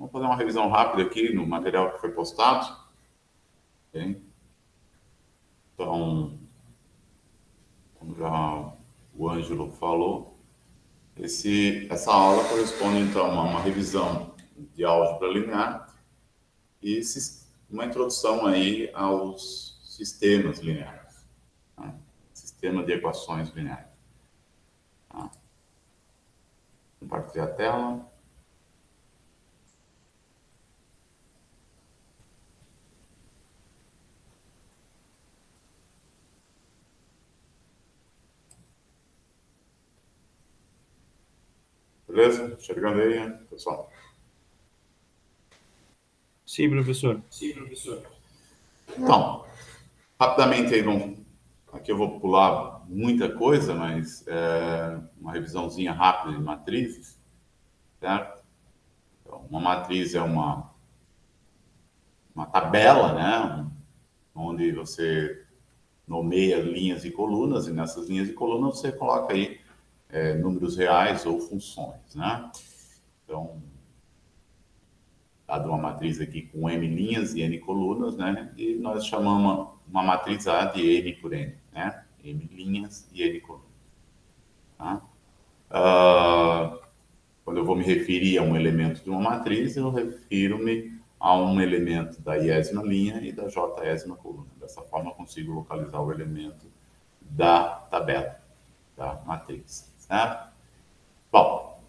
Vamos fazer uma revisão rápida aqui no material que foi postado. Okay? Então, como já o Ângelo falou, essa aula corresponde então a uma revisão de álgebra linear e uma introdução aí aos sistemas lineares, tá? Sistema de equações lineares. Tá? Compartilhar a tela. Beleza? Chegando aí, pessoal? Sim, professor. Então, rapidamente aí, aqui eu vou pular muita coisa, mas uma revisãozinha rápida de matrizes, certo? Então, uma matriz é uma tabela, né? Onde você nomeia linhas e colunas, e nessas linhas e colunas você coloca aí números reais ou funções, né? Então, dado uma matriz aqui com m linhas e n colunas, né? E nós chamamos uma matriz A de n por n, né? M linhas e n colunas. Tá? Quando eu vou me referir a um elemento de uma matriz, eu refiro-me a um elemento da iésima linha e da jésima coluna. Dessa forma, eu consigo localizar o elemento da tabela, da matriz, certo? Bom,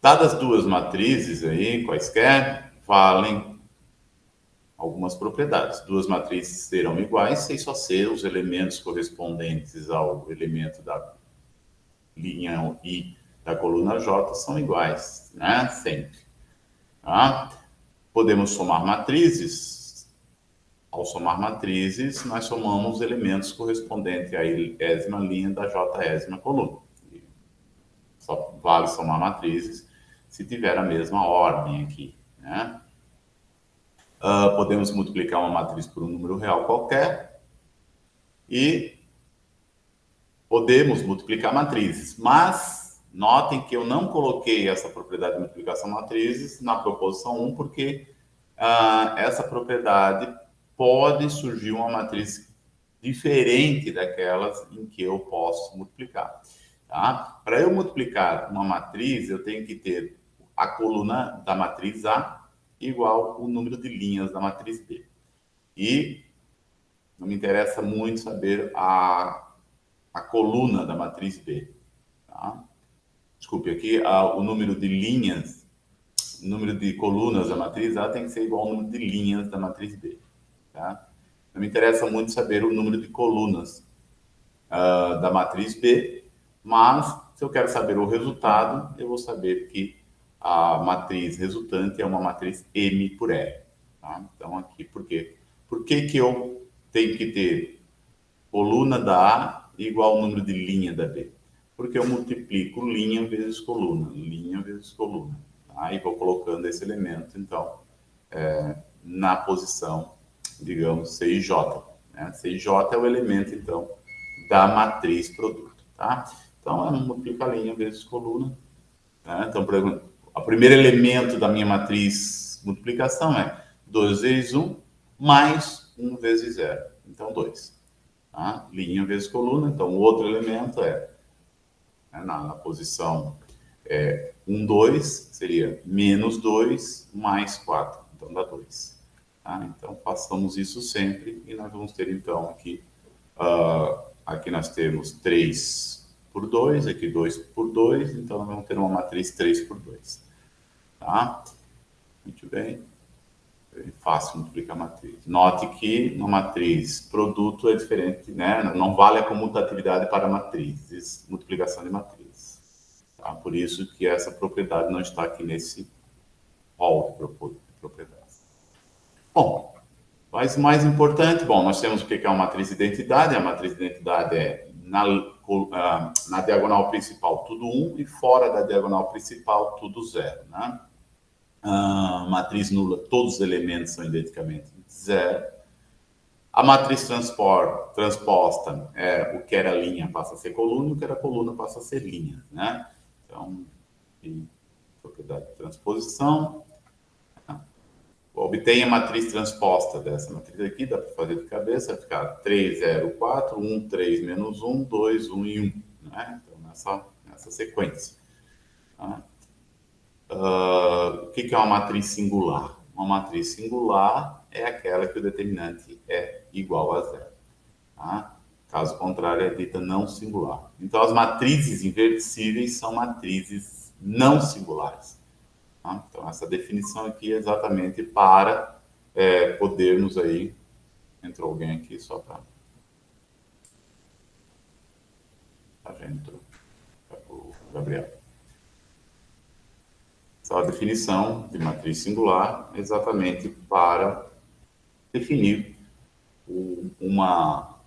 dadas duas matrizes aí, quaisquer, valem algumas propriedades. Duas matrizes serão iguais se só ser os elementos correspondentes ao elemento da linha I da coluna J são iguais, né? Sempre. Tá? Podemos somar matrizes. Ao somar matrizes, nós somamos elementos correspondentes à ésima linha da jésima coluna. Só vale somar matrizes se tiver a mesma ordem aqui, né? Podemos multiplicar uma matriz por um número real qualquer e podemos multiplicar matrizes, mas notem que eu não coloquei essa propriedade de multiplicação matrizes na proposição 1, porque essa propriedade pode surgir uma matriz diferente daquelas em que eu posso multiplicar. Tá? Para eu multiplicar uma matriz, eu tenho que ter a coluna da matriz A igual o número de linhas da matriz B. E não me interessa muito saber a coluna da matriz B. Tá? Desculpe, aqui o número de linhas, o número de colunas da matriz A tem que ser igual ao número de linhas da matriz B. Tá? Não me interessa muito saber o número de colunas da matriz B, mas se eu quero saber o resultado, eu vou saber que a matriz resultante é uma matriz M por R. Tá? Então, aqui, por quê? Por que eu tenho que ter coluna da A igual ao número de linha da B? Porque eu multiplico linha vezes coluna, tá? E vou colocando esse elemento, então, na posição, digamos, C e J. Né? C e J é o elemento, então, da matriz produto. Tá? Então, eu multiplico a linha vezes coluna. Né? Então, por exemplo, o primeiro elemento da minha matriz multiplicação é 2 vezes 1 mais 1 vezes 0. Então, 2. Tá? Linha vezes coluna. Então, o outro elemento na posição 1, 2, seria menos 2 mais 4. Então, dá 2. Tá? Então, façamos isso sempre e nós vamos ter, então, aqui, aqui nós temos 3 por 2, aqui 2 por 2, então nós vamos ter uma matriz 3 por 2. Tá? Muito bem. É fácil multiplicar matriz. Note que uma matriz produto é diferente, né? Não vale a comutatividade para matrizes, multiplicação de matrizes. Tá? Por isso que essa propriedade não está aqui nesse rol de propriedades. Bom, mas mais importante, bom, nós temos o que é uma matriz de identidade. A matriz de identidade é na diagonal principal tudo 1 e fora da diagonal principal tudo 0, né? Matriz nula, todos os elementos são identicamente 0. A matriz transposta o que era linha passa a ser coluna, o que era coluna passa a ser linha, né? Então, propriedade de transposição. obtém a matriz transposta dessa matriz aqui, dá para fazer de cabeça, vai ficar 3, 0, 4, 1, 3, menos 1, 2, 1 e 1. Né? Então, nessa sequência. Tá? O que é uma matriz singular? Uma matriz singular é aquela que o determinante é igual a zero. Tá? Caso contrário, é dita não singular. Então, as matrizes inversíveis são matrizes não singulares. Tá? Então, essa definição aqui é exatamente para podermos aí... Entrou alguém aqui só para... Já entrou. O Gabriel. Essa é a definição de matriz singular exatamente para definir uma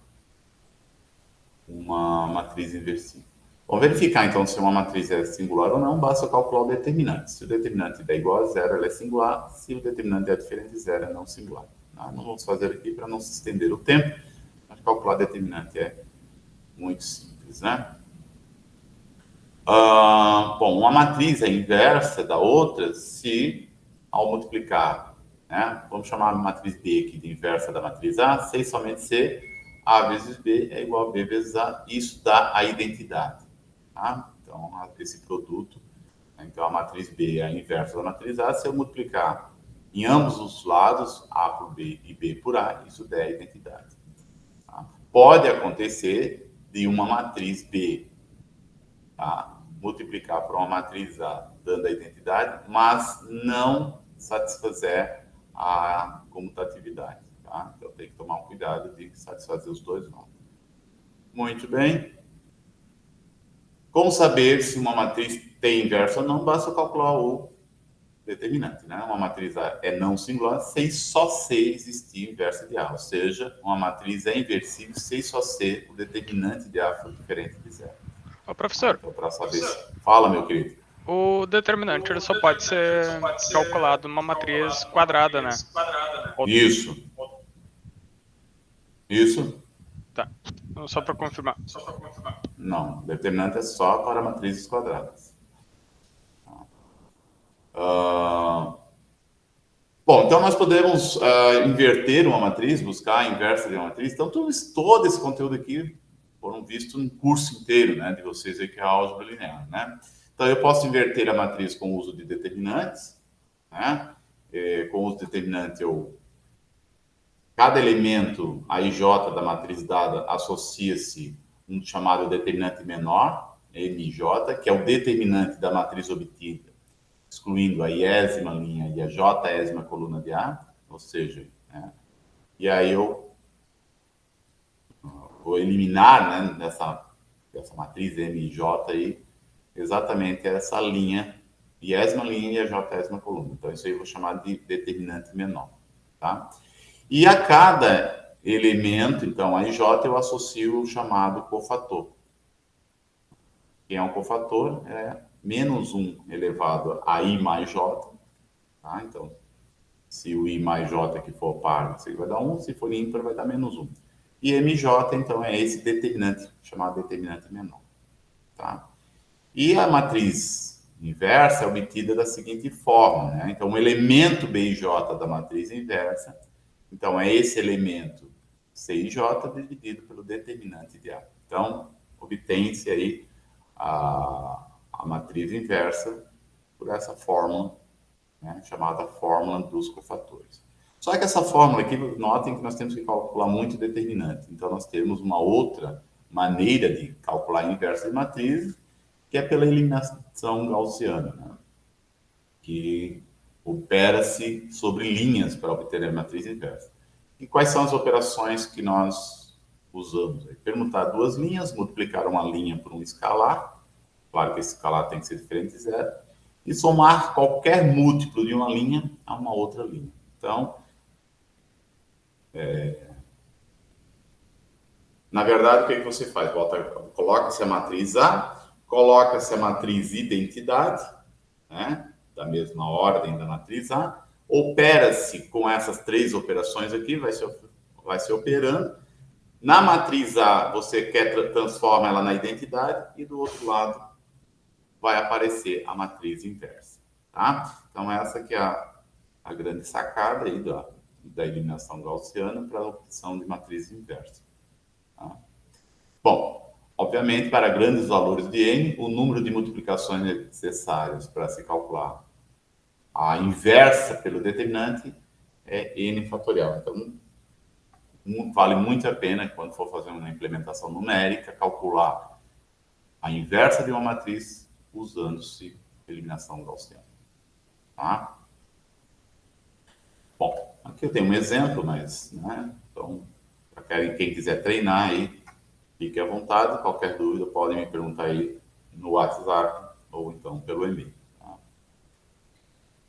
matriz inversível. Vamos verificar, então, se uma matriz é singular ou não, basta calcular o determinante. Se o determinante é igual a zero, ela é singular. Se o determinante é diferente de zero, é não singular. Tá? Não vamos fazer aqui para não se estender o tempo, mas calcular determinante é muito simples, né? Bom, uma matriz é inversa da outra se, ao multiplicar, né? Vamos chamar a matriz B aqui de inversa da matriz A, se e somente se A vezes B é igual a B vezes A, isso dá a identidade. Tá? Então, esse produto, então a matriz B é a inversa da matriz A, se eu multiplicar em ambos os lados, A por B e B por A, isso dá a identidade. Tá? Pode acontecer de uma matriz B, tá? Multiplicar por uma matriz A, dando a identidade, mas não satisfazer a comutatividade. Tá? Então, tem que tomar cuidado de satisfazer os dois lados. Muito bem. Como saber se uma matriz tem inverso ou não? Basta calcular o determinante. Né? Uma matriz A é não singular se só C existir inversa de A. Ou seja, uma matriz é inversível se só C, o determinante de A for diferente de zero. Ô, professor. Então, para saber se... Fala, meu querido. O determinante ele só pode ser calculado numa matriz quadrada, né? Isso. Isso? Tá. Só para confirmar. Não, determinante é só para matrizes quadradas. Bom, então nós podemos inverter uma matriz, buscar a inversa de uma matriz. Então, todo esse conteúdo aqui foram vistos no curso inteiro, né, de vocês aí que é a álgebra linear, né? Então, eu posso inverter a matriz com o uso de determinantes, né? Com o uso de determinante, cada elemento, a IJ da matriz dada, associa-se um chamado determinante menor, MJ, que é o determinante da matriz obtida, excluindo a iésima linha e a jésima coluna de A, ou seja, né? E aí eu vou eliminar, né, dessa matriz MJ aí, exatamente essa linha, iésima linha e a jésima coluna. Então, isso aí eu vou chamar de determinante menor, tá? E a cada elemento, então, a IJ, eu associo o chamado cofator. Quem é um cofator? É menos 1 elevado a I mais J. Tá? Então, se o I mais J aqui for par, isso aqui vai dar 1. Se for ímpar, vai dar menos 1. E MJ, então, é esse determinante, chamado determinante menor. Tá? E a matriz inversa é obtida da seguinte forma, né? Então, o elemento BIJ da matriz inversa, então, é esse elemento CIJ dividido pelo determinante de A. Então, obtém-se aí a matriz inversa por essa fórmula, né, chamada fórmula dos cofatores. Só que essa fórmula aqui, notem que nós temos que calcular muito determinante. Então, nós temos uma outra maneira de calcular a inversa de matrizes, que é pela eliminação gaussiana, né, que opera-se sobre linhas para obter a matriz inversa. E quais são as operações que nós usamos? Permutar duas linhas, multiplicar uma linha por um escalar, claro que esse escalar tem que ser diferente de zero, e somar qualquer múltiplo de uma linha a uma outra linha. Então, na verdade, o que você faz? Coloca-se a matriz A, coloca-se a matriz identidade, né, da mesma ordem da matriz A, opera-se com essas três operações aqui, vai se operando. Na matriz A, você transforma ela na identidade e do outro lado vai aparecer a matriz inversa, tá? Então, essa que é a grande sacada aí da eliminação gaussiana para a obtenção de matriz inversa. Tá? Bom, obviamente, para grandes valores de n, o número de multiplicações necessárias para se calcular a inversa pelo determinante é n fatorial. Então, vale muito a pena, quando for fazer uma implementação numérica, calcular a inversa de uma matriz usando-se eliminação gaussiana. Tá? Bom, aqui eu tenho um exemplo, mas, né, então, para quem quiser treinar aí, fique à vontade. Qualquer dúvida, podem me perguntar aí no WhatsApp ou então pelo e-mail. Tá?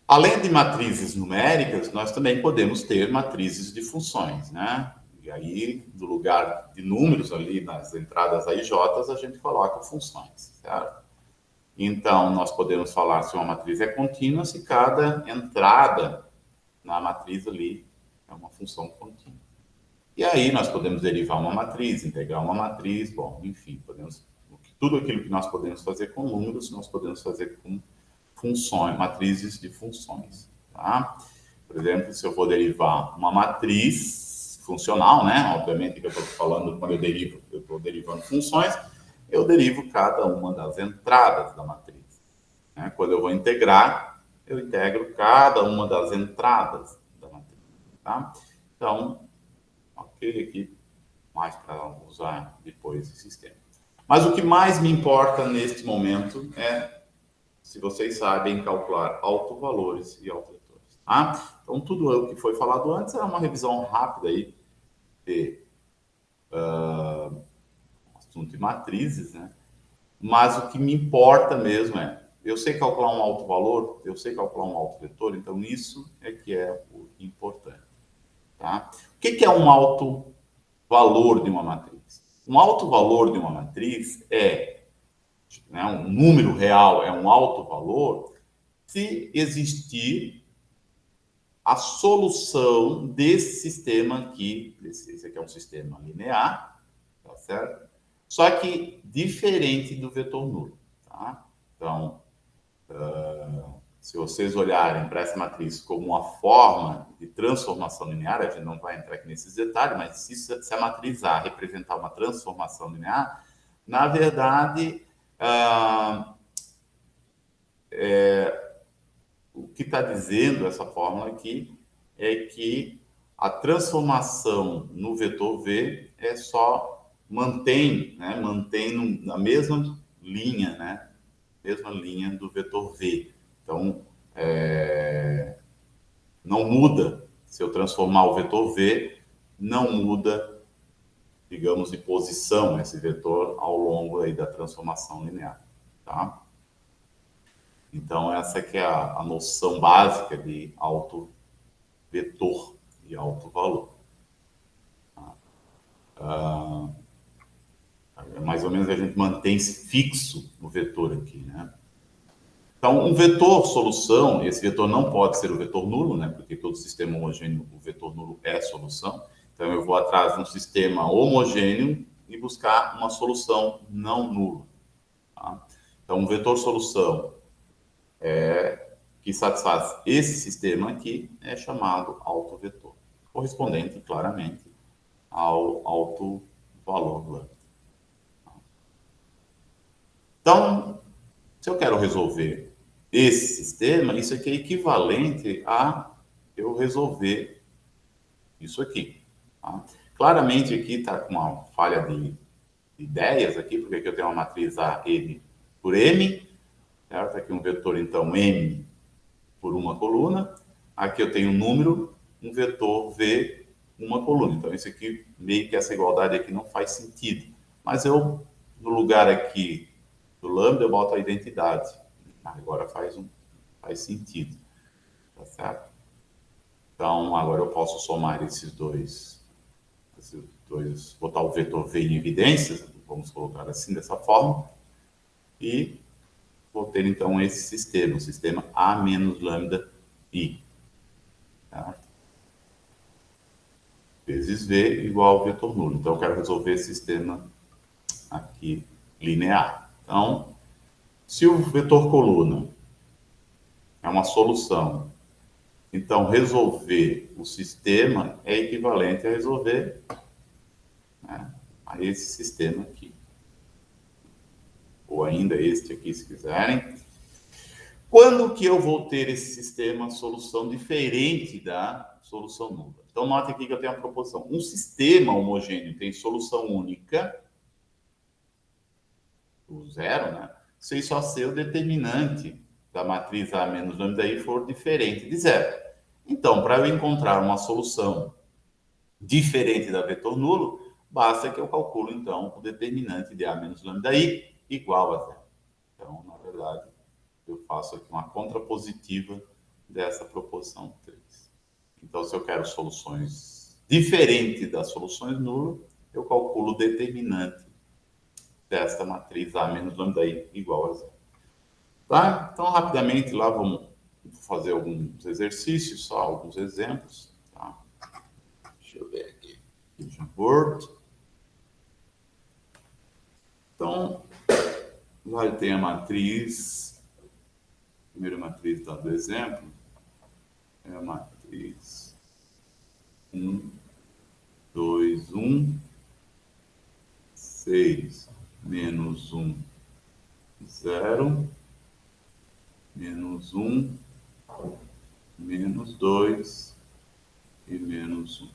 Além de matrizes numéricas, nós também podemos ter matrizes de funções, né? E aí, no lugar de números ali nas entradas AIJ, a gente coloca funções, certo? Então, nós podemos falar se uma matriz é contínua, se cada entrada na matriz ali é uma função contínua. E aí nós podemos derivar uma matriz, integrar uma matriz, bom, enfim, tudo aquilo que nós podemos fazer com números, nós podemos fazer com funções, matrizes de funções, tá? Por exemplo, se eu vou derivar uma matriz funcional, né? Obviamente que eu estou falando, quando eu estou derivando funções, eu derivo cada uma das entradas da matriz, né? Quando eu vou integrar, eu integro cada uma das entradas da matriz, tá? Então, ok, aqui, mais para usar depois esse sistema. Mas o que mais me importa neste momento é, se vocês sabem calcular autovalores e autovetores. Tá? Então, tudo o que foi falado antes é uma revisão rápida aí de assunto de matrizes, né? Mas o que me importa mesmo é, eu sei calcular um autovalor, eu sei calcular um autovetor, então isso é que é o importante. Tá? O que é um autovalor de uma matriz? Um autovalor de uma matriz é, né, um número real é um autovalor se existir a solução desse sistema aqui, esse aqui é um sistema linear, tá certo? Só que diferente do vetor nulo, tá? Então, se vocês olharem para essa matriz como uma forma de transformação linear, a gente não vai entrar aqui nesses detalhes, mas se a matriz A representar uma transformação linear, na verdade, o que está dizendo essa fórmula aqui é que a transformação no vetor V é só mantém na mesma linha, né? Mesma linha do vetor V. Então, não muda. Se eu transformar o vetor V, não muda, digamos, de posição esse vetor ao longo aí da transformação linear, tá? Então, essa que é a noção básica de autovetor e autovalor. Mais ou menos a gente mantém fixo o vetor aqui, né? Então, um vetor solução, esse vetor não pode ser o vetor nulo, né? Porque todo sistema homogêneo, o vetor nulo é solução. Então, eu vou atrás de um sistema homogêneo e buscar uma solução não nula. Tá? Então, um vetor solução que satisfaz esse sistema aqui é chamado autovetor, correspondente claramente ao autovalor lambda. Então, se eu quero resolver esse sistema, isso aqui é equivalente a eu resolver isso aqui. Tá? Claramente aqui está com uma falha de ideias aqui, porque aqui eu tenho uma matriz A, M por M, certo? Aqui um vetor, então, M por uma coluna. Aqui eu tenho um número, um vetor V, uma coluna. Então, isso aqui, meio que essa igualdade aqui não faz sentido. Mas eu, no lugar aqui do lambda, eu boto a identidade. Agora faz sentido. Tá certo? Então, agora eu posso somar esses dois, botar o vetor V em evidências, vamos colocar assim, dessa forma, e vou ter, então, esse sistema, o sistema A menos lambda I. Tá? Vezes V igual ao vetor nulo. Então, eu quero resolver esse sistema aqui linear. Então, se o vetor coluna é uma solução Então, resolver o sistema é equivalente a resolver, né, a esse sistema aqui. Ou ainda este aqui, se quiserem. Quando que eu vou ter esse sistema solução diferente da solução nula? Então, note aqui que eu tenho a proposição. Um sistema homogêneo tem solução única, o zero, né? Se só ser o determinante da matriz A menos lambda I for diferente de zero. Então, para eu encontrar uma solução diferente da vetor nulo, basta que eu calcule, então, o determinante de A menos lambda I igual a zero. Então, na verdade, eu faço aqui uma contrapositiva dessa proposição 3. Então, se eu quero soluções diferentes das soluções nulas, eu calculo o determinante desta matriz A menos lambda I igual a zero. Tá? Então, rapidamente, lá vamos fazer alguns exercícios, só alguns exemplos. Tá? Deixa eu ver aqui. Word. Então, lá tem a matriz. A primeira matriz do exemplo é a matriz 1, 2, 1, 6, menos 1, 0, menos 1, menos 2 e menos 1.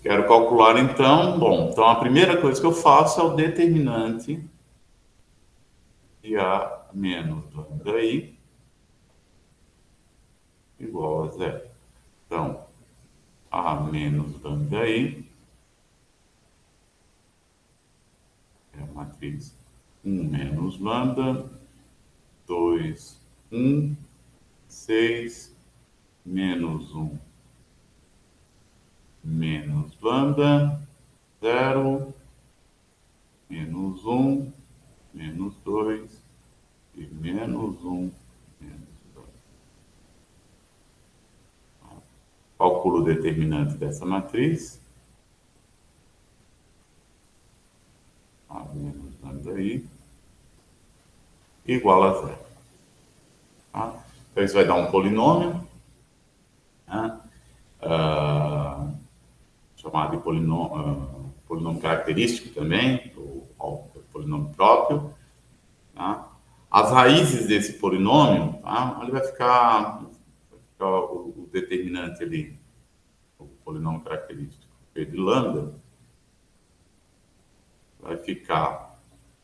Quero calcular, então, então a primeira coisa que eu faço é o determinante de A menos lambda I igual a zero. Então, A menos lambda I é a matriz 1 menos lambda, 2, 1, 6, menos 1, menos lambda, 0, menos 1, menos 2 e menos 1, menos 2. Calculo o determinante dessa matriz. A menos lambda I igual a zero. Tá? Então, isso vai dar um polinômio, né? Chamado de polinômio característico também, ou polinômio próprio. Tá? As raízes desse polinômio, tá? Ele vai ficar o determinante ali, o polinômio característico de lambda, vai ficar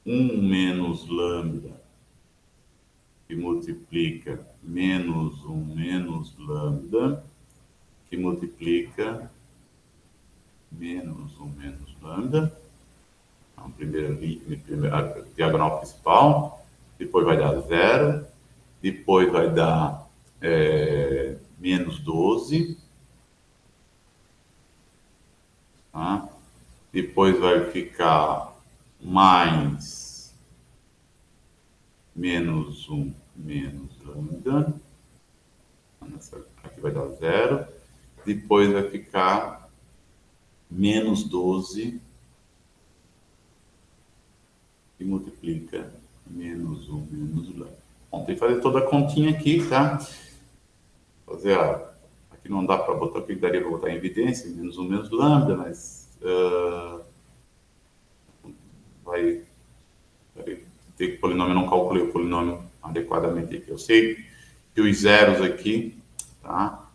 1 menos lambda, que multiplica menos 1 menos lambda, que multiplica menos 1 menos lambda. Então, primeira diagonal principal, depois vai dar 0, depois vai dar menos 12, tá? Depois vai ficar mais menos 1 menos lambda, aqui vai dar 0, depois vai ficar menos 12, que multiplica menos 1 menos lambda. Bom, tem que fazer toda a continha aqui, tá? Fazer aqui não dá para botar, aqui daria para botar em evidência, menos 1 menos lambda, mas vai ter que o polinômio, não calculei o polinômio adequadamente aqui. Eu sei que os zeros aqui, tá?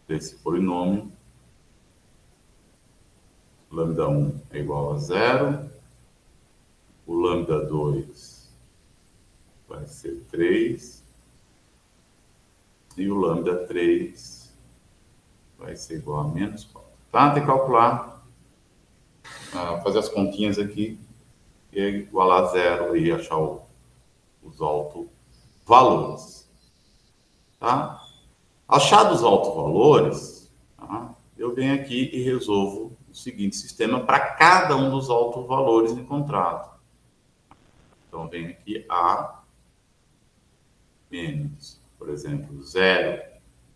Desse polinômio, lambda 1 é igual a 0, o lambda 2 vai ser 3, e o lambda 3 vai ser igual a menos 4. Tá? Tem que calcular, fazer as continhas aqui, e igualar a 0 e achar os autovalores. Tá? Achados os autovalores, tá? Eu venho aqui e resolvo o seguinte sistema para cada um dos autovalores encontrados. Então, vem aqui A menos, por exemplo, 0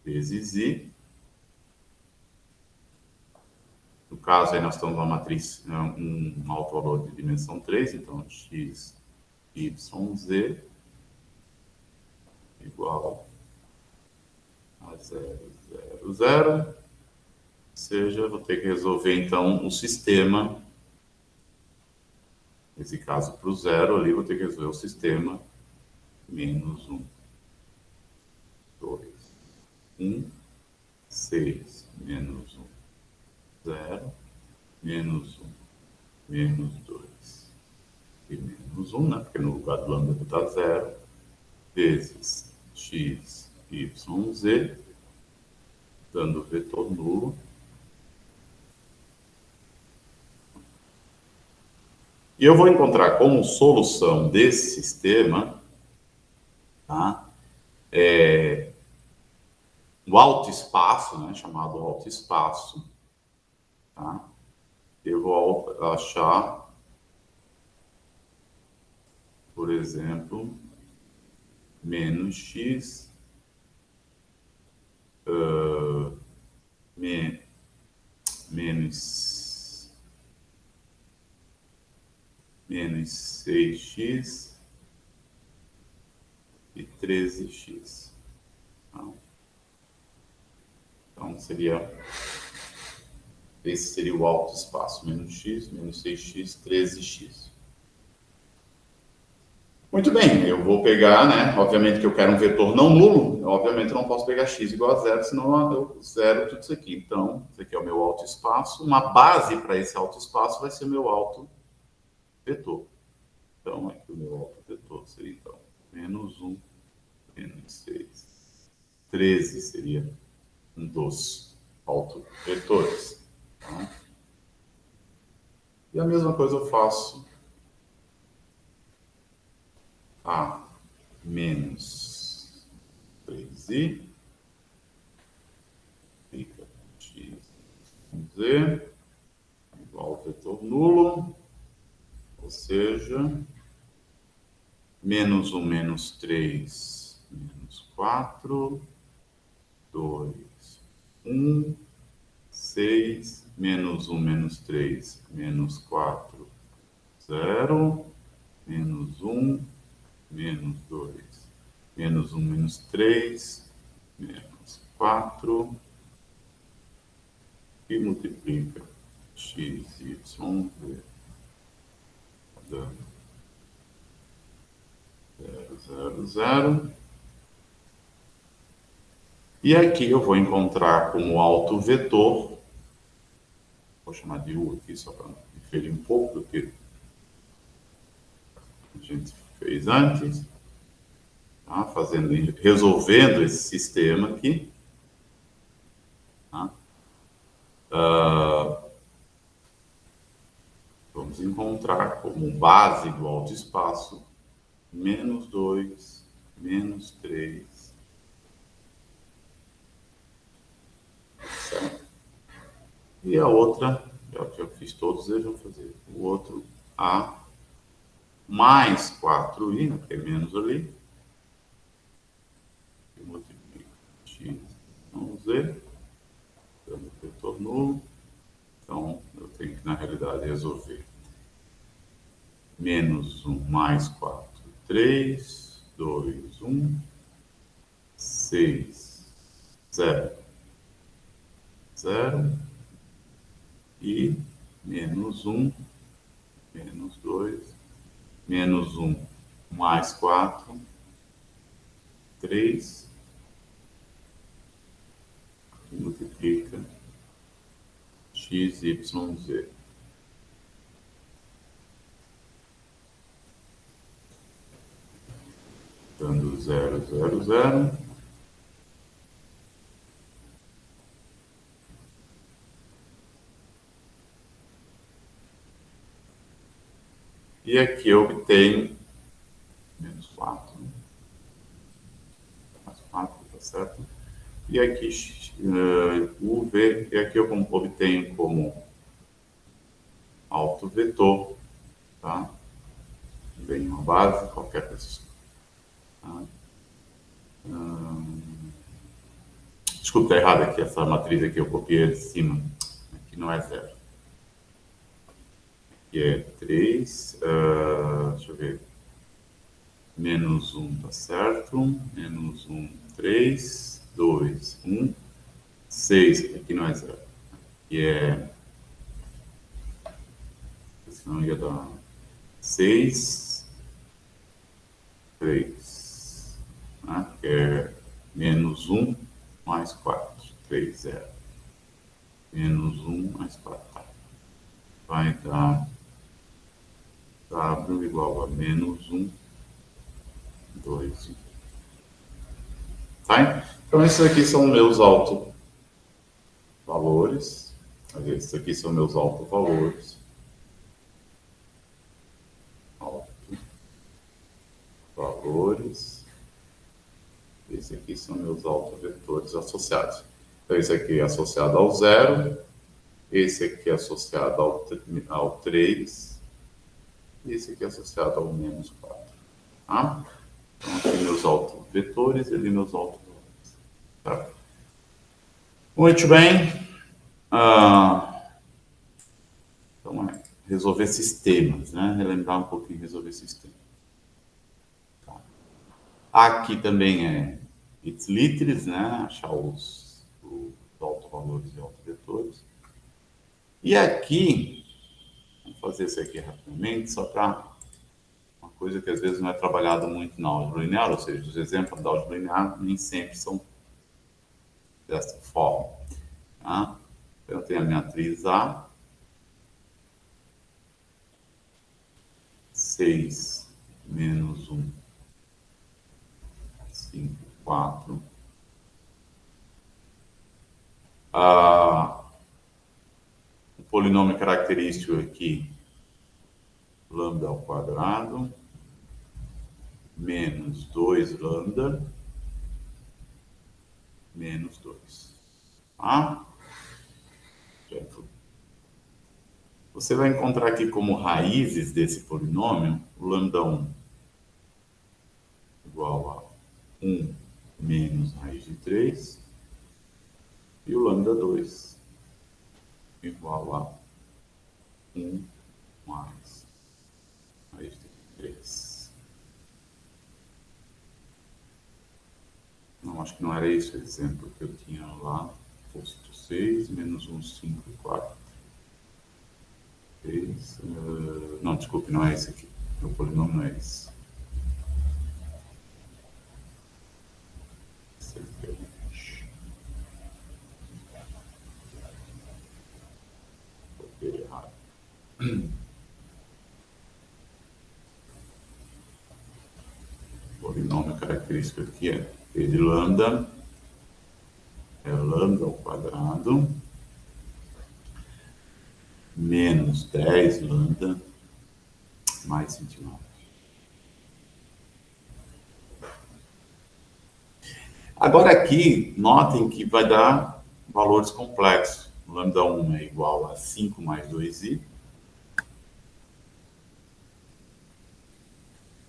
vezes I. No caso, aí nós estamos numa matriz, um autovalor de dimensão 3, então x, y, z. igual a 0, 0, 0. Ou seja, vou ter que resolver, então, o sistema. Nesse caso, para o 0 ali, vou ter que resolver o sistema menos 1, 2, 1, 6, menos 1, 0, menos 1, menos 2 e menos 1, né? Porque no lugar do lambda vou botar 0, vezes x, y, z, dando o vetor nulo. E eu vou encontrar como solução desse sistema, tá? O alto-espaço, né? Chamado alto-espaço, tá? Eu vou achar, por exemplo, menos x menos 6x e 13x. Então, esse seria o alto espaço, menos x, menos 6x, 13x. Muito bem, eu vou pegar, né? Obviamente que eu quero um vetor não nulo, obviamente eu não posso pegar x igual a 0, senão eu zero tudo isso aqui. Então, esse aqui é o meu alto espaço. Uma base para esse alto espaço vai ser o meu alto vetor. Então, aqui o meu alto vetor seria, então, menos 1, menos 6, 13 seria um dos autovetores. Tá? E a mesma coisa eu faço a menos 3i, fica x, z, igual ao vetor nulo, ou seja, menos 1, menos 3, menos 4, 2, 1, 6, menos 1, menos 3, menos 4, 0, menos 1, menos 2, menos 1, menos 3, menos 4, e multiplica x, y, z, dando 0, 0, 0. E aqui eu vou encontrar como alto vetor, vou chamar de U aqui só para diferir um pouco do que a gente fez antes, tá? Resolvendo esse sistema aqui. Tá? Vamos encontrar como base do alto espaço menos 2, menos 3, certo? E a outra, já fiz todos eles, vou fazer o outro A mais 4i, né, porque é menos ali, e multiplico x com z, dando vetor nulo. Então, eu tenho que, na realidade, resolver menos 1 mais 4, 3, 2, 1, 6, 0, 0, e menos 1, menos 2, menos 1 mais 4, 3, multiplica x, y, z. Dando 0, 0, 0. E aqui eu obtenho menos 4. Mais 4, tá certo? E aqui o V, e aqui eu obtenho como alto vetor, tá? Vem uma base, qualquer pessoa. Tá? Desculpa, tá errado aqui, essa matriz aqui eu copiei de cima. Aqui não é 0. Aqui é 3, deixa eu ver. Menos 1, tá certo? Menos 1, 3, 2, 1, 6. Aqui não é 0. Aqui é... senão ia dar 6, 3. Né? Que é menos 1 mais 4. 3, 0. Menos 1 mais 4. Tá. Vai dar W igual a menos 1, 2, 1. Tá? Então, esses aqui são meus autovalores. Esses aqui são meus autovalores. Autovalores. Esse aqui são meus autovetores associados. Então, esse aqui é associado ao 0. Esse aqui é associado ao 3. E esse aqui é associado ao menos 4. Tá? Então, aqui meus autovetores e ali meus autovalores. Tá? Muito bem. Então, resolver sistemas, né? Relembrar um pouquinho resolver sistemas. Tá. Aqui também é ipsiliteris, né? Achar os autovalores e autovetores. E aqui, vamos fazer isso aqui rapidamente, só para uma coisa que às vezes não é trabalhado muito na álgebra linear, ou seja, os exemplos da álgebra linear nem sempre são dessa forma. Tá? Então, eu tenho a matriz A, 6 menos 1, 5, 4. O polinômio característico aqui, lambda ao quadrado, menos 2 lambda, menos 2. Tá? Você vai encontrar aqui como raízes desse polinômio o lambda 1 igual a 1 menos raiz de 3 e o lambda 2 igual a 1 mais raiz de 3. Não, acho que não era esse o exemplo que eu tinha lá. Posto 6 menos 1, 5 e 4. 3, não, desculpe, não é esse aqui. O polinômio não é esse. Esse aqui é o errado. O polinômio característico aqui é P de lambda, é lambda ao quadrado, menos 10 lambda, mais 29. Agora aqui, notem que vai dar valores complexos. O lambda 1 é igual a 5 mais 2i.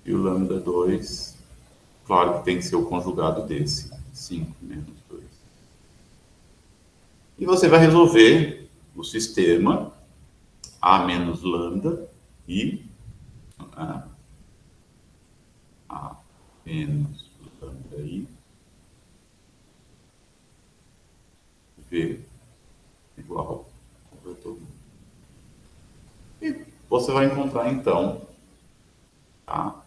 E o lambda 2, claro que tem que ser o conjugado desse, 5 menos 2. E você vai resolver o sistema A menos lambda e A menos lambda i V igual ao vetor. E você vai encontrar, então, tá,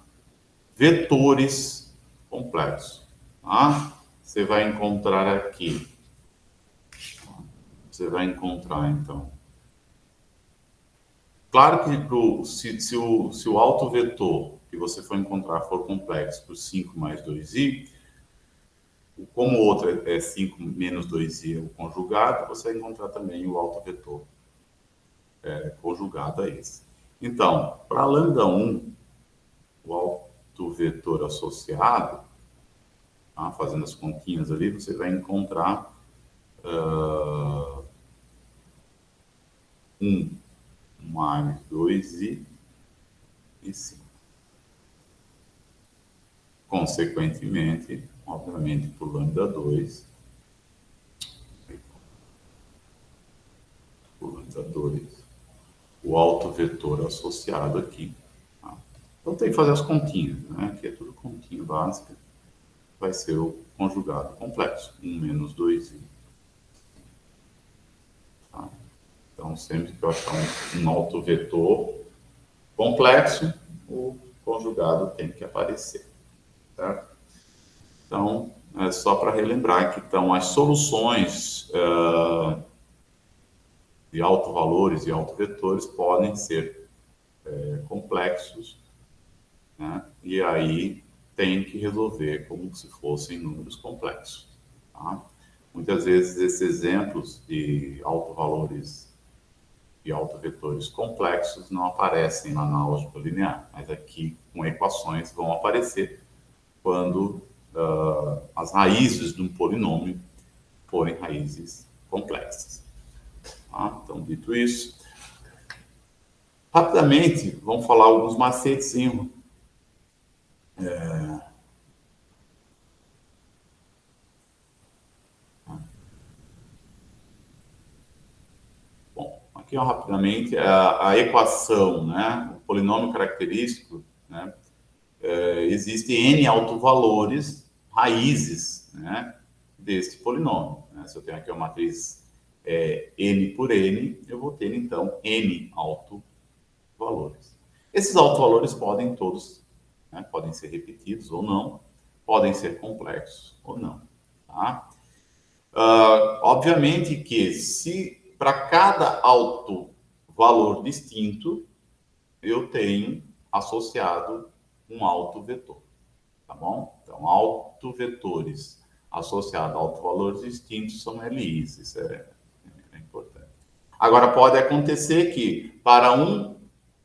vetores complexos. Tá? Você vai encontrar aqui. Você vai encontrar, então. Claro que se o autovetor que você for encontrar for complexo por 5 mais 2i, como o outro é 5 menos 2i é o conjugado, você vai encontrar também o autovetor conjugado a esse. Então, para lambda 1, o autovetor associado, tá, fazendo as continhas ali, você vai encontrar 1 mais 2i e 5. Consequentemente, obviamente, por lambda 2, o autovetor associado aqui, tá, Então tem que fazer as continhas, né? Aqui é tudo continha básica. Vai ser o conjugado complexo. 1 menos 2i. Tá? Então, sempre que eu achar um autovetor complexo, o conjugado tem que aparecer. Certo? Então, é só para relembrar que então, as soluções de autovalores e autovetores podem ser complexos, né? E aí tem que resolver como se fossem números complexos. Tá? Muitas vezes esses exemplos de autovalores e autovetores complexos não aparecem lá na álgebra linear, mas aqui com equações vão aparecer quando as raízes de um polinômio forem raízes complexas. Tá? Então, dito isso, rapidamente vamos falar alguns macetezinhos. Bom, aqui rapidamente a equação, né? O polinômio característico, né? Existem N autovalores, raízes, né? Deste polinômio. Né? Se eu tenho aqui uma matriz N por N, eu vou ter, então, N autovalores. Esses autovalores podem todos, né, podem ser repetidos ou não, podem ser complexos ou não. Tá? Obviamente que se para cada autovalor distinto, eu tenho associado um autovetor. Tá bom? Então, autovetores associados a autovalores distintos são LIs. Isso é importante. Agora, pode acontecer que para um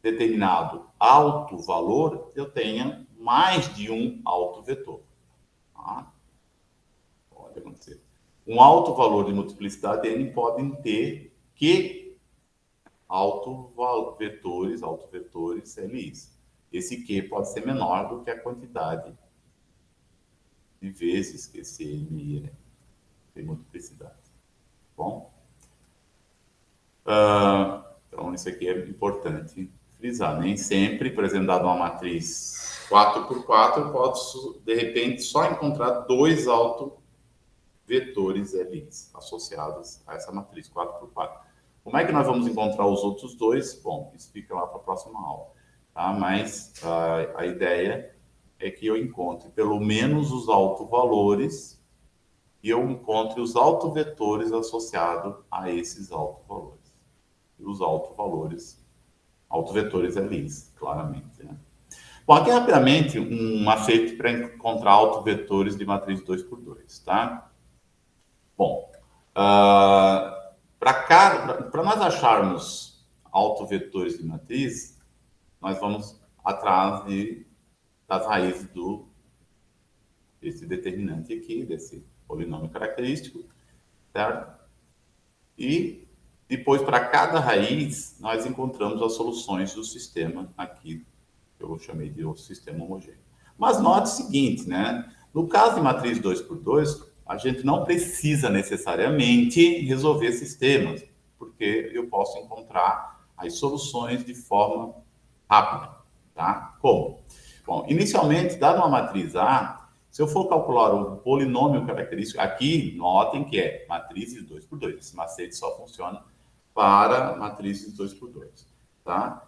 determinado autovalor, eu tenha mais de um autovetor. Tá? Pode acontecer. Um autovalor de multiplicidade N podem ter que autovetores LIs. Esse Q pode ser menor do que a quantidade de vezes que esse N tem multiplicidade. Bom? Então, isso aqui é importante frisar. Nem sempre, por exemplo, dado uma matriz 4x4, eu posso, de repente, só encontrar 2 autovetores LIs associados a essa matriz 4x4. Como é que nós vamos encontrar os outros dois? Bom, isso fica lá para a próxima aula. Tá? Mas a ideia é que eu encontre pelo menos os autovalores e eu encontre os autovetores associados a esses autovalores. E os autovetores LIs, claramente. Né? Bom, aqui rapidamente um macete para encontrar autovetores de matriz 2x2, tá? Bom, para nós acharmos autovetores de matriz, nós vamos atrás das raízes desse determinante aqui, desse polinômio característico, certo? E depois, para cada raiz, nós encontramos as soluções do sistema aqui, que eu chamei de sistema homogêneo. Mas note o seguinte, né? No caso de matriz 2x2, a gente não precisa necessariamente resolver sistemas, porque eu posso encontrar as soluções de forma rápida, tá? Como? Bom, inicialmente, dada uma matriz A, se eu for calcular o polinômio característico, aqui, notem que é matrizes 2x2. Esse macete só funciona para matrizes 2x2, tá?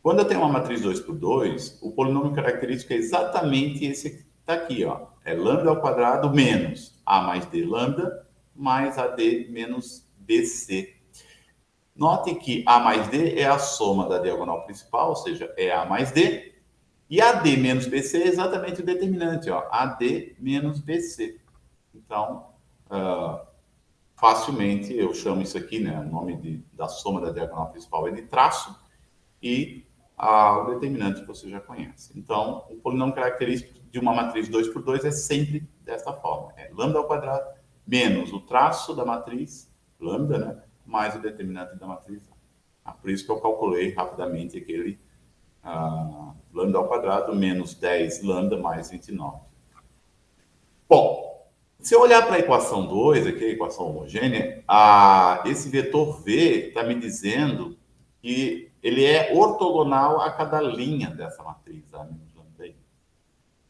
Quando eu tenho uma matriz 2x2, o polinômio característico é exatamente esse que está aqui, ó. É lambda ao quadrado menos A mais D lambda mais AD menos BC. Note que A mais D é a soma da diagonal principal, ou seja, é A mais D. E AD menos BC é exatamente o determinante, ó. AD menos BC. Então, facilmente eu chamo isso aqui, né? O nome da soma da diagonal principal é de traço. E o determinante que você já conhece. Então, o polinômio característico de uma matriz 2x2 é sempre desta forma. É lambda ao quadrado menos o traço da matriz, lambda, né? Mais o determinante da matriz A. Por isso que eu calculei rapidamente aquele lambda ao quadrado menos 10 lambda mais 29. Bom, se eu olhar para a equação 2, aqui a equação homogênea, esse vetor V está me dizendo que ele é ortogonal a cada linha dessa matriz A menos lambda I.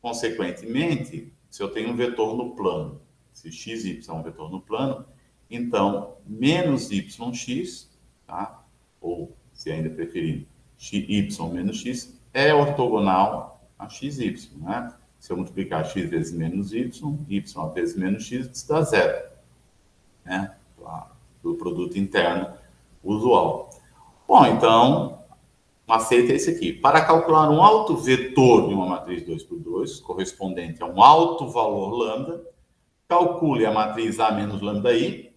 Consequentemente, se eu tenho um vetor no plano, se x, y é um vetor no plano, então menos yx, tá? Ou, se ainda preferir, y menos x, é ortogonal a xy, né? Se eu multiplicar x vezes menos y vezes menos x, isso dá zero, né? Do produto interno usual. Bom, então, o macete é esse aqui. Para calcular um alto vetor de uma matriz 2×2, correspondente a um alto valor lambda, calcule a matriz A menos lambda I,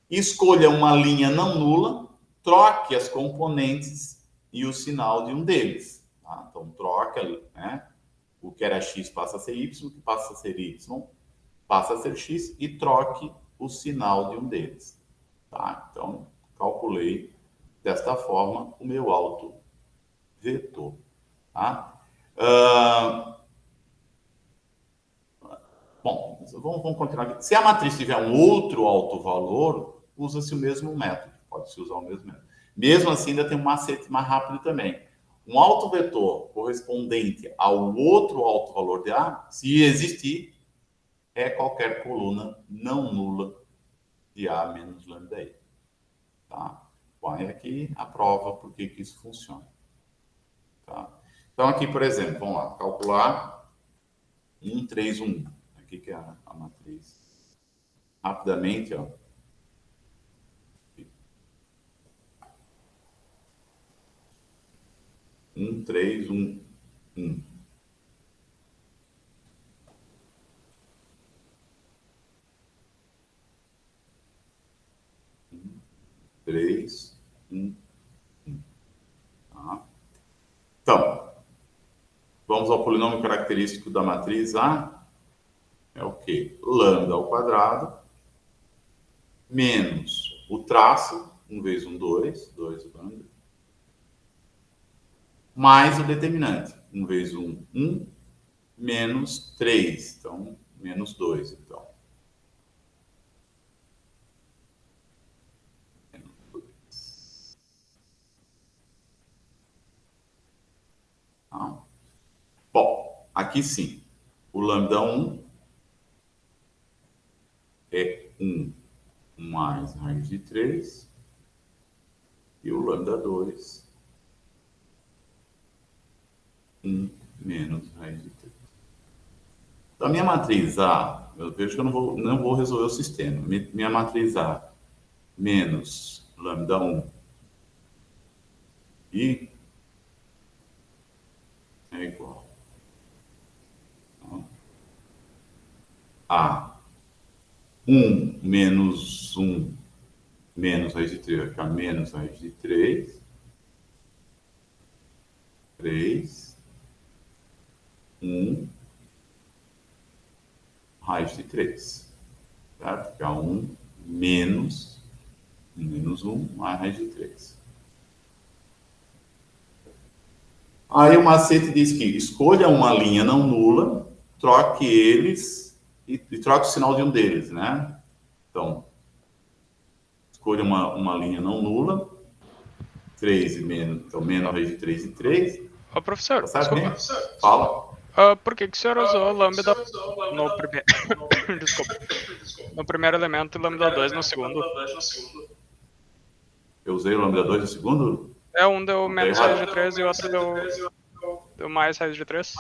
escolha uma linha não nula, troque as componentes e o sinal de um deles. Tá? Então, troca, né? O que era x passa a ser y, o que passa a ser y passa a ser x, e troque o sinal de um deles. Tá? Então, calculei desta forma o meu alto vetor. Tá? Bom, vamos continuar aqui. Se a matriz tiver um outro alto valor, usa-se o mesmo método. Pode-se usar o mesmo método. Mesmo assim, ainda tem um macete mais rápido também. Um alto vetor correspondente ao outro alto valor de A, se existir, é qualquer coluna não nula de A menos lambda I. Tá? Põe aqui a prova por que isso funciona. Tá? Então, aqui, por exemplo, vamos lá, calcular 1, 3, 1. Aqui que é a matriz. Rapidamente, ó. 1, 3, 1, 1. Três, um. Tá. Então, vamos ao polinômio característico da matriz A. É o quê? Lambda ao quadrado menos o traço, 1 vezes 1, 2 lambda, mais o determinante, 1 vezes 1, 1, menos 3, então, menos 2, então. Menos 2. Tá? Bom, aqui sim, o lambda 1 é 1 mais raiz de 3, e o lambda 2, 1 menos raiz de 3. Então, a minha matriz A, eu vejo que eu não vou resolver o sistema. Minha matriz A menos lambda 1 I é igual a 1 menos 1 menos raiz de 3, vai ficar menos raiz de 3, 3, 1, raiz de 3. Certo? Fica 1 menos 1 mais raiz de 3. Aí o macete diz que escolha uma linha não nula, troque eles e troque o sinal de um deles, né? Então, escolha uma linha não nula, 3 e menos, então menos raiz de 3 e 3. Ô, professor, Tá certo? desculpa. Fala. Por que o senhor usou lambda no primeiro... Desculpa. No primeiro elemento e lambda 2 no segundo? Eu usei o lambda 2 no segundo? Um deu menos raiz de 3 e o outro deu mais raiz de 3.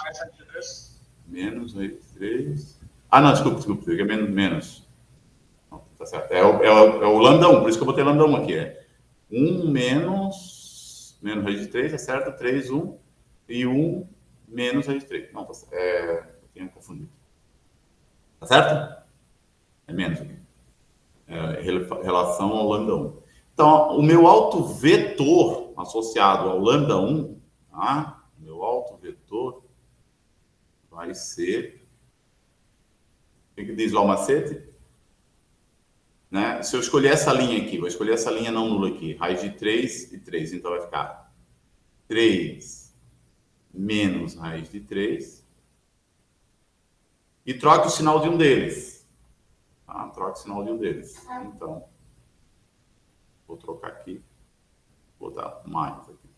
Menos raiz de 3. Ah, não, desculpa. É menos. Não, tá certo. É o lambda 1, por isso que eu botei lambda 1 aqui. É 1 menos raiz de 3, é certo? 3, 1. E 1 menos raiz de 3. Não, tá certo. Eu tinha confundido. Tá certo? É menos aqui. Relação ao lambda 1. Então, o meu alto vetor associado ao lambda 1, tá? O meu alto vetor vai ser... O que diz lá o macete? Né? Se eu escolher essa linha aqui, vou escolher essa linha não nula aqui, raiz de 3 e 3, então vai ficar 3 menos raiz de 3, e troque o sinal de um deles. Tá? Troque o sinal de um deles. Então, vou trocar aqui, vou dar mais aqui.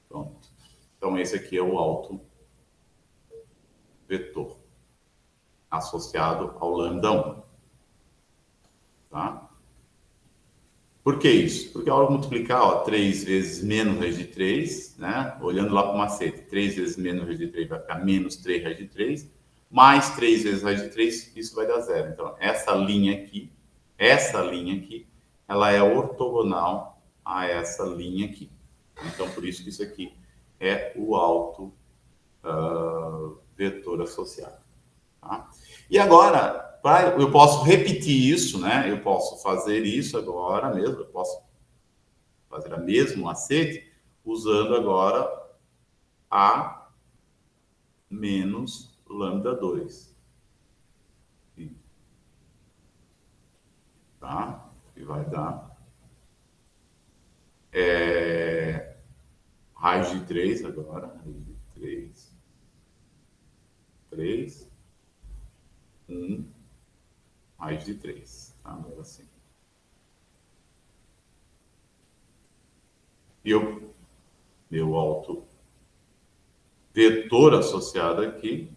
Pronto. Então, esse aqui é o autovetor associado ao lambda 1. Tá? Por que isso? Porque a hora de multiplicar, ó, 3 vezes menos raiz de 3, né? Olhando lá para o macete, 3 vezes menos raiz de 3 vai ficar menos 3 raiz de 3, mais 3 vezes raiz de 3, isso vai dar zero. Então, essa linha aqui, ela é ortogonal a essa linha aqui. Então, por isso que isso aqui é o vetor associado. Tá? E agora, eu posso repetir isso, né? Eu posso fazer isso agora mesmo, eu posso fazer a mesmo macete usando agora A menos lambda 2. Tá? E vai dar raiz de 3 agora, raiz de 3, 1, raiz de 3. Tá? Agora assim. E meu autovetor associado aqui,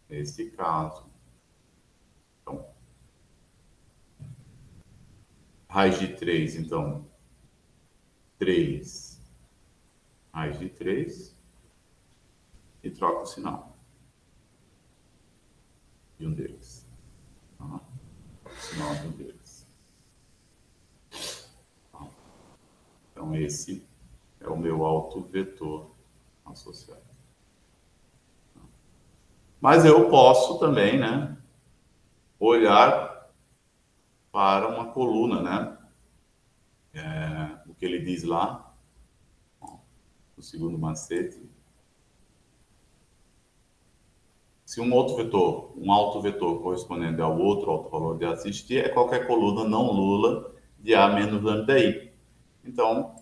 nesse caso. Então, raiz de 3, então, 3, raiz de 3, e troca o sinal de um deles. Tá? O sinal de um deles. Tá? Então, esse é o meu autovetor associado. Mas eu posso também, né, olhar para uma coluna, né? O que ele diz lá, ó, no segundo macete. Se um autovetor correspondente ao outro autovalor de assistir é qualquer coluna não nula de A menos lambda I. Então,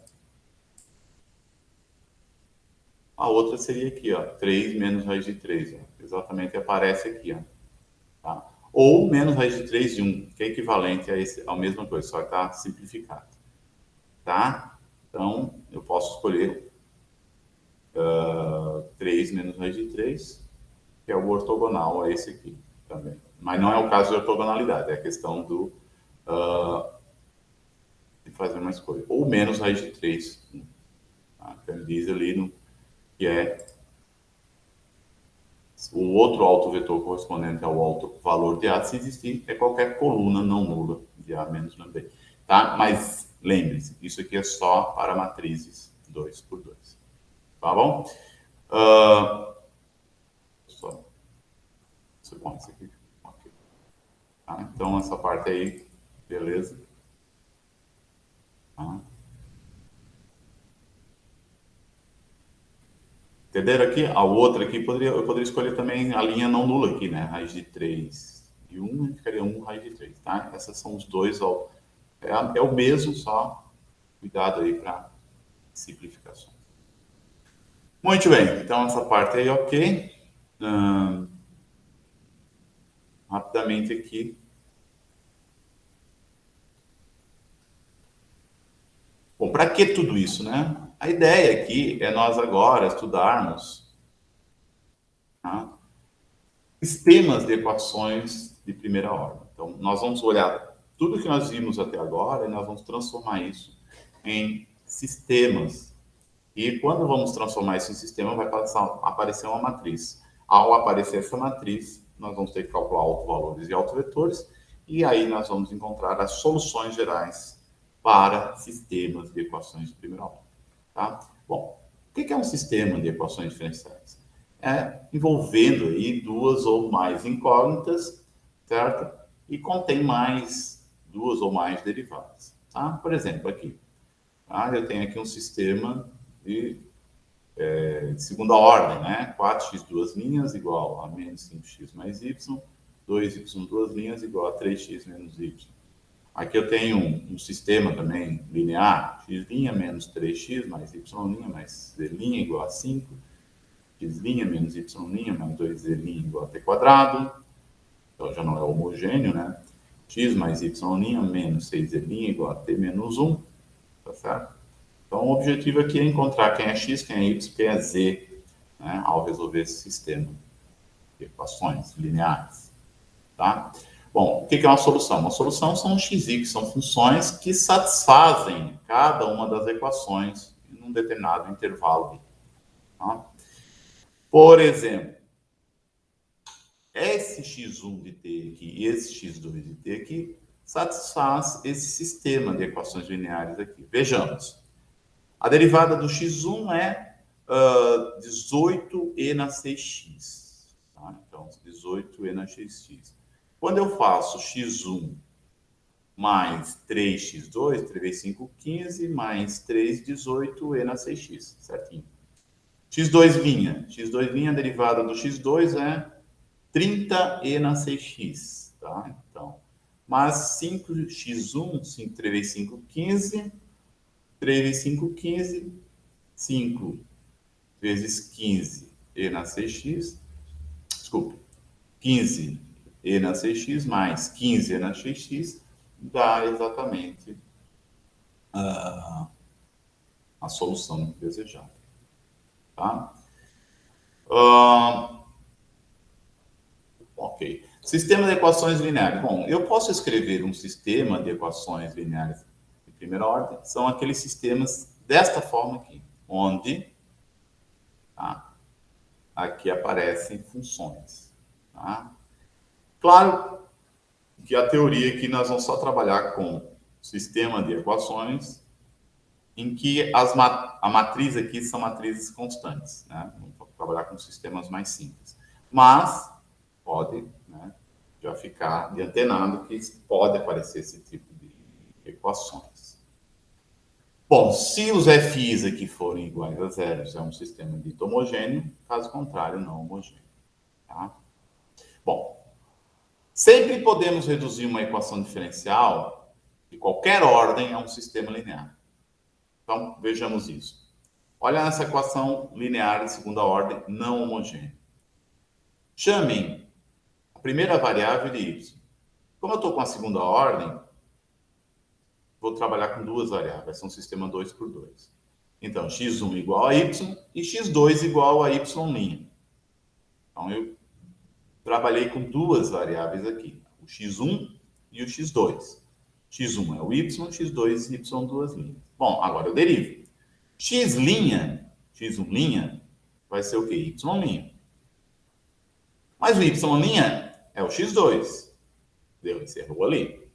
a outra seria aqui, ó, 3 menos raiz de 3. Ó, exatamente aparece aqui. Ó, tá? Ou menos raiz de 3 de 1, que é equivalente a mesma coisa, só que está simplificado. Tá? Então, eu posso escolher 3 menos raiz de 3, que é o ortogonal a esse aqui também. Mas não é o caso de ortogonalidade, é a questão de fazer uma escolha. Ou menos raiz de 3. Tá? Então, ele diz ali que é o outro autovetor correspondente ao autovalor de A, se existir, é qualquer coluna não nula de A menos lambda I. Tá? Mas lembre-se, isso aqui é só para matrizes 2 por 2. Tá bom? Só. Isso é bom, isso aqui. Okay. Tá? Então, essa parte aí, beleza? Tá? Entenderam aqui? A outra aqui, eu poderia escolher também a linha não nula aqui, né? Raiz de 3 e 1, ficaria 1 raiz de 3, tá? Essas são os dois, ó, é o mesmo, só cuidado aí para simplificação. Muito bem, então essa parte aí, ok. Rapidamente aqui. Bom, para que tudo isso, né? A ideia aqui é nós agora estudarmos, tá, sistemas de equações de primeira ordem. Então, nós vamos olhar tudo que nós vimos até agora e nós vamos transformar isso em sistemas. E quando vamos transformar isso em sistema, vai aparecer uma matriz. Ao aparecer essa matriz, nós vamos ter que calcular autovalores e autovetores, e aí nós vamos encontrar as soluções gerais para sistemas de equações de primeira ordem. Tá? Bom, o que é um sistema de equações diferenciais? É envolvendo aí duas ou mais incógnitas, certo? E contém mais duas ou mais derivadas. Tá? Por exemplo, aqui, tá? Eu tenho aqui um sistema de segunda ordem, né? 4x duas linhas igual a menos 5x mais y, 2y duas linhas igual a 3x menos y. Aqui eu tenho um sistema também linear, x' menos 3x mais y' mais z' igual a 5, x' menos y' mais 2z' igual a t quadrado, então já não é homogêneo, né? X mais y' menos 6z' igual a t menos 1, tá certo? Então, o objetivo aqui é encontrar quem é x, quem é y, quem é z, né, ao resolver esse sistema de equações lineares. Tá? Bom, o que é uma solução? Uma solução são x e y, que são funções que satisfazem cada uma das equações em um determinado intervalo. Tá? Por exemplo, esse x1 de t aqui e esse x2 de t aqui satisfaz esse sistema de equações lineares aqui. Vejamos. A derivada do x1 é 18e na 6x. Tá? Então, 18e na 6x. Quando eu faço x1 mais 3x2, 3 vezes 5, 15, mais 3, 18e na 6x, certinho. x2', a derivada do x2 é 30e na 6x, tá? Então, mas 5x1, 5, 3 vezes 5, 15, 3 vezes 5, 15, 5 vezes 15 e na 6x, desculpa, 15 e na 6x mais 15 e na 6x dá exatamente a solução desejada. Tá? Ok. Sistema de equações lineares. Bom, eu posso escrever um sistema de equações lineares de primeira ordem. São aqueles sistemas desta forma aqui, onde aqui aparecem funções. Tá? Claro que a teoria aqui nós vamos só trabalhar com sistema de equações em que a matriz aqui são matrizes constantes. Né? Vamos trabalhar com sistemas mais simples. Mas pode, né, já ficar de antenado que pode aparecer esse tipo de equações. Bom, se os FIs aqui forem iguais a zero, é um sistema dito homogêneo, caso contrário, não homogêneo. Tá? Bom, sempre podemos reduzir uma equação diferencial de qualquer ordem a um sistema linear. Então, vejamos isso. Olha essa equação linear de segunda ordem não homogênea. Chamem a primeira variável de y. Como eu estou com a segunda ordem, vou trabalhar com duas variáveis, são um sistema 2 por 2. Então, x1 igual a y e x2 igual a y'. Então, eu trabalhei com duas variáveis aqui, o x1 e o x2. x1 é o y, x2 y, duas linhas. Bom, agora eu derivo. x', vai ser o quê? Y'. Mas o y' é o x2. Deu, encerrou ali.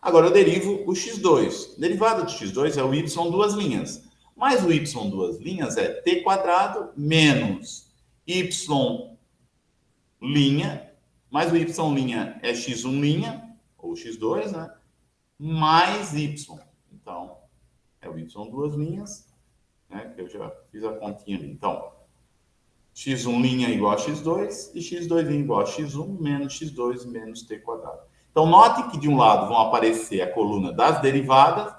Agora eu derivo o x2. Derivada do x2 é o y duas linhas. Mas o y duas linhas é t² menos y', mais o y' é x1', ou x2, né? Mais y. Então, é o y duas linhas, né? Que eu já fiz a continha ali. Então, x1' igual a x2 e x2' igual a x1 menos x2 menos t². Então, note que de um lado vão aparecer a coluna das derivadas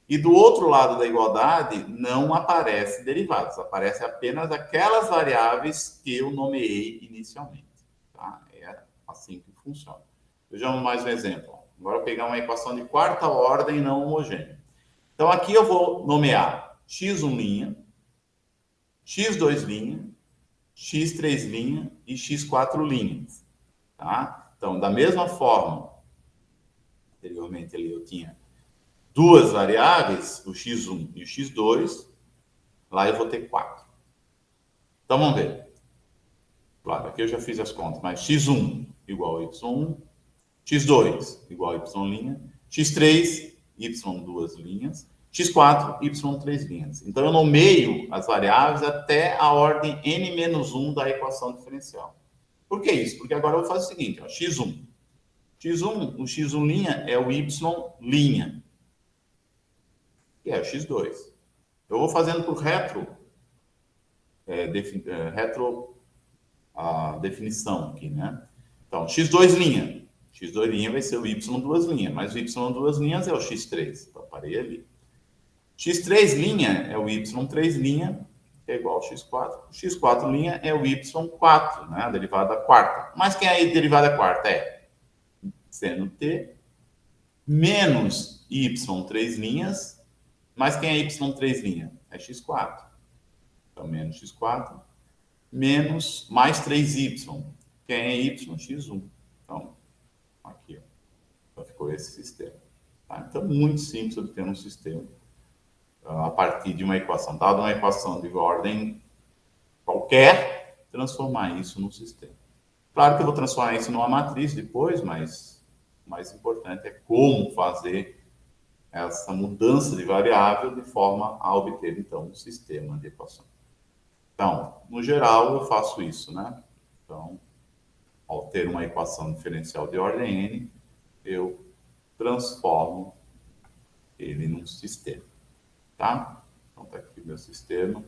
e do outro lado da igualdade não aparece derivadas. Aparece apenas aquelas variáveis que eu nomeei inicialmente. Tá? É assim que funciona. Vejamos mais um exemplo. Agora eu vou pegar uma equação de quarta ordem não homogênea. Então, aqui eu vou nomear x1', x2', x3' e x4'. Tá? Então, da mesma forma, anteriormente ali eu tinha duas variáveis, o x1 e o x2, lá eu vou ter 4. Então, vamos ver. Claro, aqui eu já fiz as contas, mas x1 igual a y1, x2 igual a y', x3, y duas linhas, x4, y três linhas. Então, eu nomeio as variáveis até a ordem n-1 da equação diferencial. Por que isso? Porque agora eu vou fazer o seguinte, ó, x1. O x1' é o y', que é o x2. Eu vou fazendo por definição aqui, né? Então, x2'. x2' vai ser o y duas linhas, mas o y duas linhas é o x3. Então, parei ali. x3' é o y3', que é igual ao x4. O x4' é o y4, né? A derivada quarta. Mas quem é a derivada quarta? É seno t menos y três linhas Mas quem é y3'? É x4. Então, menos x4, menos mais 3y. Quem é y? x1. Então, aqui, ó. Então, ficou esse sistema. Tá? Então, muito simples obter um sistema a partir de uma equação. Dada uma equação de ordem qualquer, transformar isso num sistema. Claro que eu vou transformar isso numa matriz depois, mas o mais importante é como fazer essa mudança de variável de forma a obter, então, um sistema de equação. Então, no geral, eu faço isso, né? Então, ao ter uma equação diferencial de ordem n, eu transformo ele num sistema, tá? Então, tá aqui o meu sistema.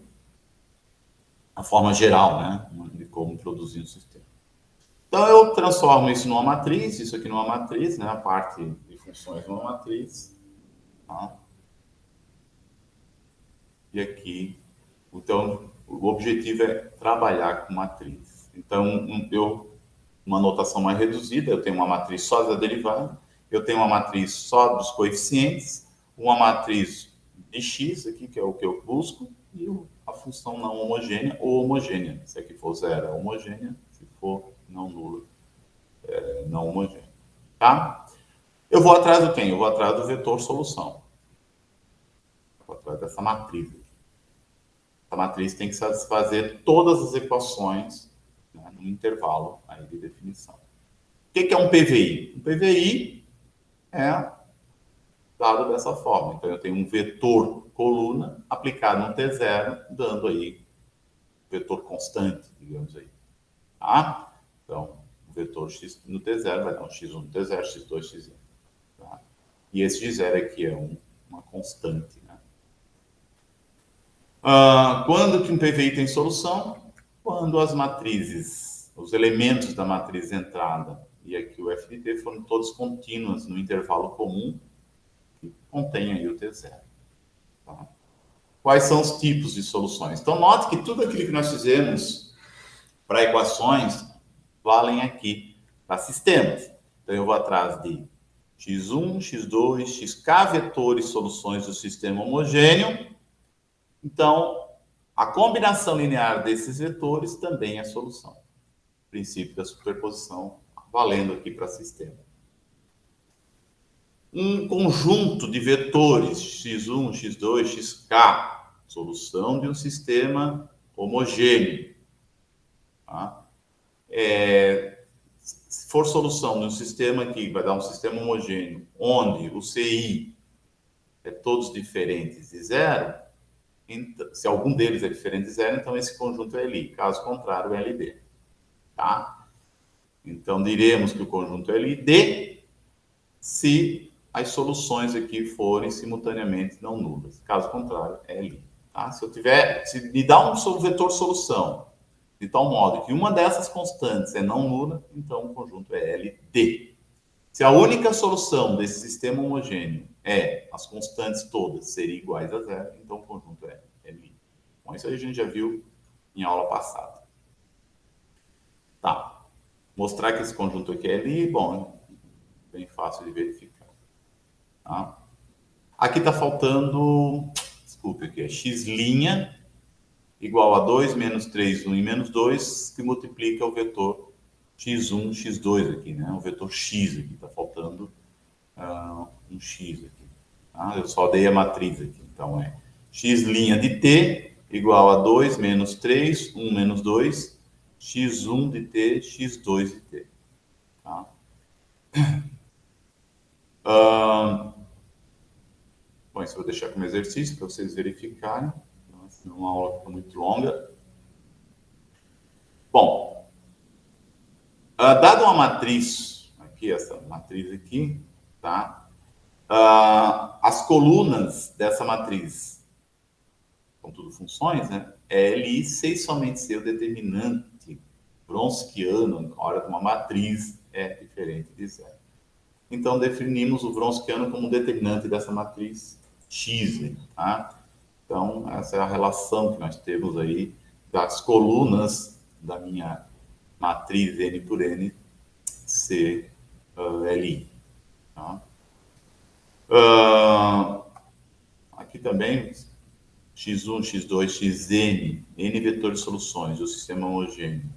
A forma geral, né? De como produzir um sistema. Então, eu transformo isso numa matriz, isso aqui numa matriz, né? A parte de funções numa matriz. Tá? E aqui, então, o objetivo é trabalhar com matriz. Então, uma notação mais reduzida, eu tenho uma matriz só da derivada, eu tenho uma matriz só dos coeficientes, uma matriz de x aqui, que é o que eu busco, e a função não homogênea ou homogênea. Se aqui for zero, é homogênea, se for não nula, é não homogênea. Tá? Eu vou atrás do quem? Eu vou atrás do vetor solução. Eu vou atrás dessa matriz. A matriz tem que satisfazer todas as equações, né, no intervalo aí de definição. O que é um PVI? Um PVI é dado dessa forma. Então, eu tenho um vetor coluna aplicado no T0, dando aí vetor constante, digamos aí. Tá? Então, o vetor x no T0 vai dar um x1 no T0, x2, x1. Tá? E esse x0 aqui é uma constante, né? Quando que um PVI tem solução? Quando as matrizes, os elementos da matriz entrada e aqui o f de t foram todos contínuos no intervalo comum que contém aí o T0. Tá? Quais são os tipos de soluções? Então, note que tudo aquilo que nós fizemos para equações valem aqui para sistemas. Então, eu vou atrás de x1, x2, xk vetores soluções do sistema homogêneo. Então, a combinação linear desses vetores também é solução. O princípio da superposição valendo aqui para sistema. Um conjunto de vetores x1, x2, xk, solução de um sistema homogêneo. Tá? Se for solução de um sistema aqui, vai dar um sistema homogêneo, onde o CI é todos diferentes de zero, então, se algum deles é diferente de zero, então esse conjunto é LI. Caso contrário, é LD. Tá? Então, diremos que o conjunto é LD se as soluções aqui forem simultaneamente não nulas. Caso contrário, é LI. Tá? Se me dá um vetor solução de tal modo que uma dessas constantes é não nula, então o conjunto é LD. Se a única solução desse sistema homogêneo é as constantes todas serem iguais a zero, então o conjunto é LI. Bom, isso aí a gente já viu em aula passada. Tá. Mostrar que esse conjunto aqui é LI, bom, bem fácil de verificar. Tá? Aqui está faltando, desculpe, aqui é x' igual a 2 menos 3, 1 e menos 2, que multiplica o vetor x1, x2 aqui, né? O vetor x aqui, está faltando um x aqui. Tá? Eu só dei a matriz aqui, então é x' de t igual a 2 menos 3, 1 menos 2, x1 de t, x2 de t. Tá? Bom, isso eu vou deixar como exercício para vocês verificarem, senão uma aula fica muito longa. Bom, dado uma matriz, aqui, essa matriz aqui, tá? As colunas dessa matriz, são tudo funções, né? Li, se e somente se o determinante Wronskiano, na hora de uma matriz, é diferente de zero. Então, definimos o Wronskiano como determinante dessa matriz X, tá? Então, essa é a relação que nós temos aí das colunas da minha matriz N por N ser Li. Tá? Aqui também x1, x2, xn, n vetores de soluções do sistema homogêneo.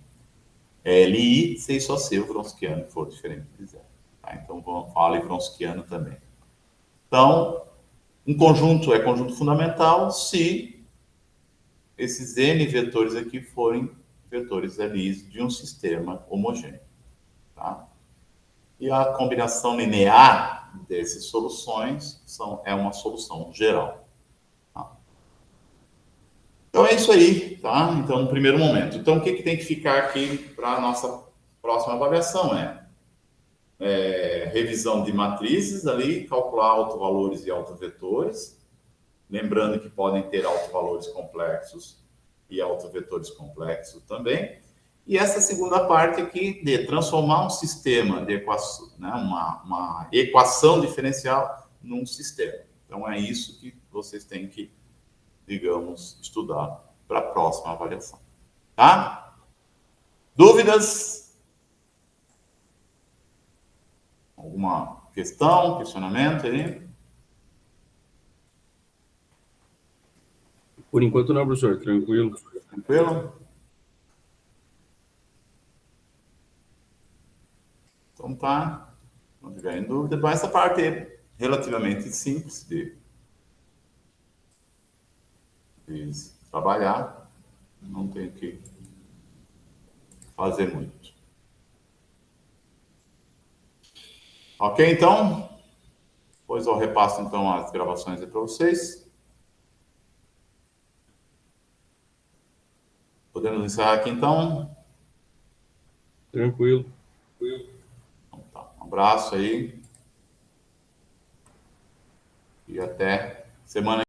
LI, sei só ser o Wronskiano, que for diferente de zero. Tá? Então, fala Wronskiano também. Então, um conjunto é conjunto fundamental se esses n vetores aqui forem vetores LIs de um sistema homogêneo. Tá? E a combinação linear dessas soluções é uma solução geral. Tá? Então é isso aí, tá? Então, no primeiro momento. Então, o que tem que ficar aqui para a nossa próxima avaliação revisão de matrizes ali, calcular autovalores e autovetores, lembrando que podem ter autovalores complexos e autovetores complexos também. E essa segunda parte aqui de transformar um sistema de equação, né, uma equação diferencial num sistema. Então é isso que vocês têm que, digamos, estudar para a próxima avaliação. Tá? Dúvidas? Alguma questão, questionamento aí? Por enquanto não, professor. Tranquilo. Tranquilo? Então tá. Não tiver em dúvida. Bom, essa parte é relativamente simples de trabalhar. Não tem que fazer muito. Ok, então? Depois eu repasso então as gravações aí para vocês. Podemos encerrar aqui então? Tranquilo. Então tá. Um abraço aí. E até semana